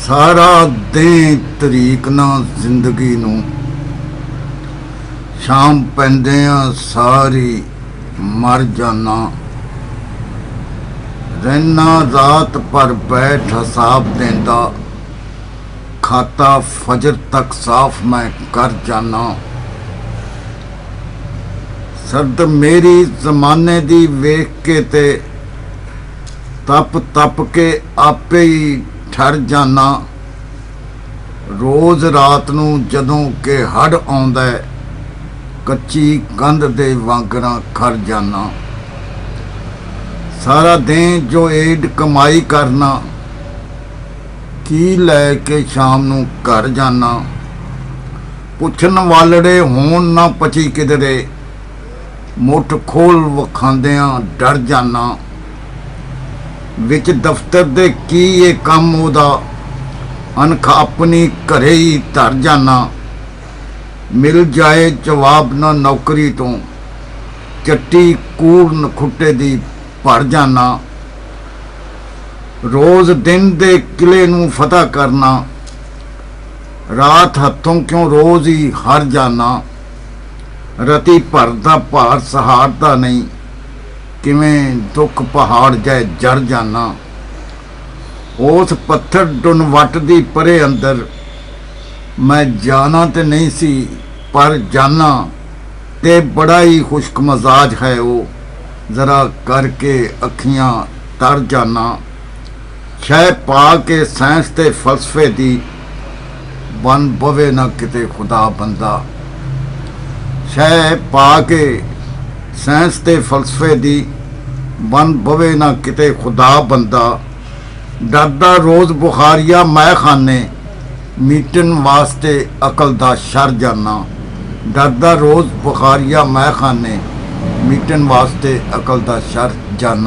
सारा दे तरीक ना जिंदगी नू, शाम पैंदियां सारी मर जाना। रहना रात पर बैठ हिसाब देंदा, खाता फजर तक साफ मैं कर जाना। सर्द मेरी जमाने दी वेख के ते तप तप के आपे ही ठर जाना। रोज रात नू जदों के हड़ आउंदा है, कच्ची कंध दे वांगरा खर जाना। सारा दिन जो एड कमाई करना, की लैके शाम नू घर जाना। पुछन वालड़े होण ना पची किधरे, मुठ खोल वखांदियां डर जाना। विच दफ्तर दे की ये काम ओदा, अनख अपनी घरे ही धर जाना। मिल जाए जवाब ना नौकरी तो, चट्टी कूड़ नखुट्टे दी भर जाना। रोज दिन दे किले नू फतह करना, रात हथों क्यों रोज ही हार जाना। रति भर दा भार सहारदा नहीं, किवें दुख पहाड़ जाए जड़ जाना। उस पत्थर डुन वट दी परे अंदर, मैं जाना ते नहीं सी पर जाना। ते बड़ा ही खुश्क मजाज है वो, जरा करके अखियां तर जाना। शह पा के साइंस ते फलसफे दी, बन बवे ना किते खुदा बंदा। शह पा के साइंस ते फलसफे दी, बन बवे ना किते खुदा बंदा। डरदा रोज बुखारिया मैं खाने, मीटन वास्ते अकल दा शर जाना। डरदा रोज बुखारिया मैं खाने, मीटन वास्ते अकल दा शर जाना।